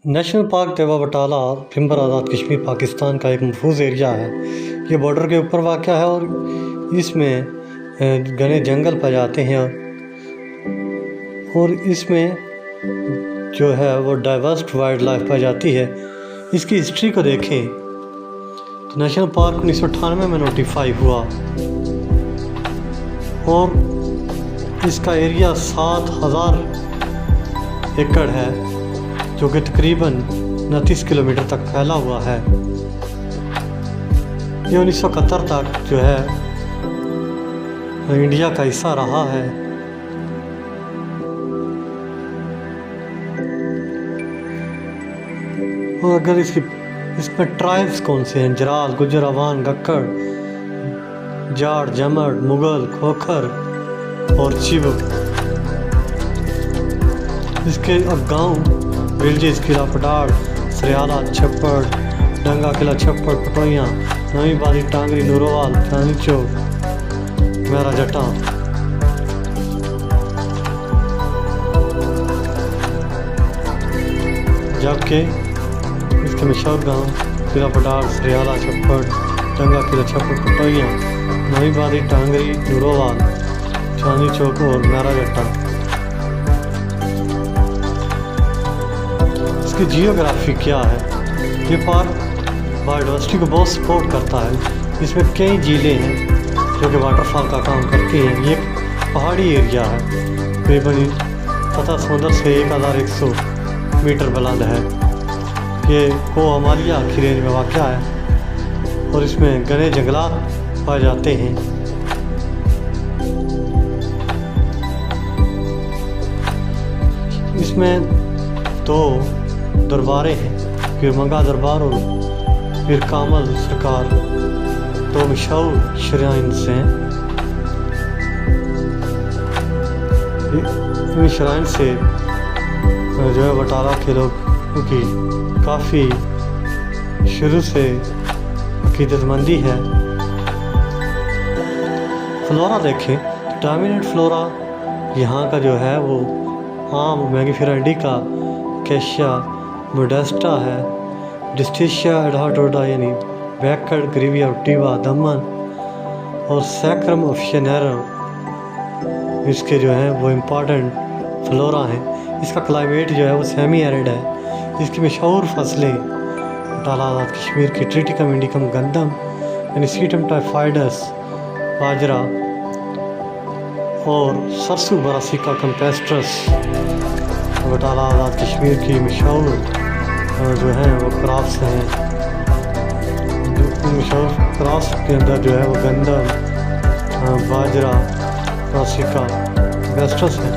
National park देवा बटाला खिंबर आज़ाद कश्मीर पाकिस्तान का एक महफूज एरिया है। ये बॉर्डर के ऊपर वाक़या है और इसमें घने जंगल पाए जाते हैं और इसमें जो है वो डाइवर्स वाइल्ड लाइफ पाई जाती है। इसकी हिस्ट्री को देखें तो नेशनल पार्क 1998 में नोटिफाई हुआ और इसका एरिया 7000 एकड़ है जो कि तकरीबन 29 किलोमीटर तक फैला हुआ है। ये 1971 तक जो है इंडिया का हिस्सा रहा है। और अगर इसमें ट्राइब्स कौन से हैं, जराल, गुज्जर, अवान, गक्कड़, जाट, जमड़, मुगल, खोखर और चिब। इसके गांव विलेजेस किला पटाड़, सरियाला, छप्पड़, डंगा किला, छप्पड़, पटोइयाँ, नवी बादी, टांगरी, नूरोवाल, चांदनी चौक, मेरा जटा। जबकि इसके मशहूर गांव किला पटाड़, सरियाला, छप्पड़, डंगा किला, छप्पड़, पटोइयाँ, नवी बादी, टांगरी, नूरोवाल, चांदनी चौक और मेरा जटा। इसकी जियोग्राफी क्या है? ये पार्क बायोडाइवर्सिटी को बहुत सपोर्ट करता है। इसमें कई झीलें हैं जो कि वाटरफॉल का काम करती हैं। ये एक पहाड़ी एरिया है, तकरीबन तथा समुद्र से 1100 मीटर बुलंद है। ये को हिमालय की रेंज में वाक़या है और इसमें घने जंगलात पाए जाते हैं। इसमें दो दरबारें हैं, पीर मंगा दरबार और पीर कामल सरकार, दो मशहूर श्राइन्स हैं। इन श्राइन से जो है बटाला के लोगों की काफ़ी शुरू से अकीदतमंदी है। फ्लोरा देखें तो डोमिनेंट फ्लोरा यहाँ का जो है वो आम, मैंगीफेरा इंडिका, कैशिया मोडेस्टा है, डिस्टिशिया एडाटोडा यानी बैकड़, ग्रीविया उटिवा, दमन और सैक्रम ऑफिशियनेरो इसके जो हैं वो इम्पॉर्टेंट फ्लोरा हैं। इसका क्लाइमेट जो है वो सेमी एरिड है। इसकी मशहूर फसलें बटाला आज़ाद कश्मीर की ट्रिटिकम इंडिकम, गंदम यानी सीटम टाइफाइडस, बाजरा और सरसों बरासिका कैम्पेस्ट्रस बटाला आज़ाद कश्मीर की मशहूर जो हैं वो क्रॉप्स हैं। मशहूर क्रॉप्स के अंदर जो है वो गंदम, बाजरा, बरासिका, कैम्पेस्ट्रस है।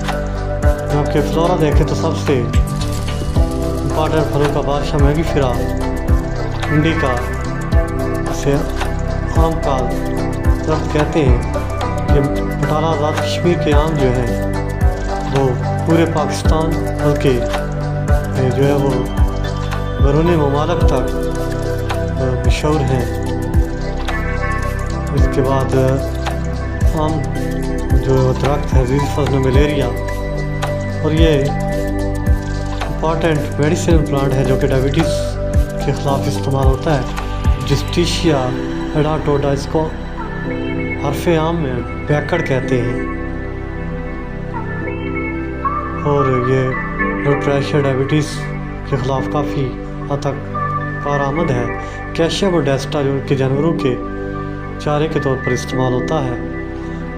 जबकि फ्लोरा देखें तो सबसे इम्पॉर्टेंट फलों का बादशाह मैंगीफेरा इंडिका से आम का दरख्त कहते हैं। ये बटाला आज़ाद कश्मीर के आम जो हैं वो पूरे पाकिस्तान बल्कि जो है वो बैरूनी ममालिक तक मशहूर हैं। इसके बाद आम जो दरख्त है ज़ीज़ फजल मलेरिया और ये इम्पॉर्टेंट मेडिसिनल प्लांट है जो कि डायबिटीज़ के ख़िलाफ़ इस्तेमाल होता है। डिस्टिशिया एडाटोडा इसको हरफ़े आम में बैकड़ कहते हैं और ये ब्लड प्रेशर, डायबिटीज़ के ख़िलाफ़ काफ़ी हद तक कारआमद है। कैशिया मोडेस्टा जो कि जानवरों के चारे के तौर पर इस्तेमाल होता है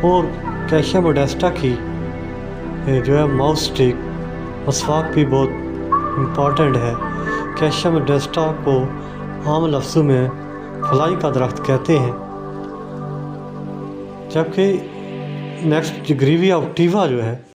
और कैशिया मोडेस्टा की जो है माउथ स्टिक, मसवाक भी बहुत इम्पॉर्टेंट है। कैशिया मोडेस्टा को आम लफ्ज़ों में फलाई का दरख्त कहते हैं। जबकि नेक्स्ट ग्रीविया उटिवा जो है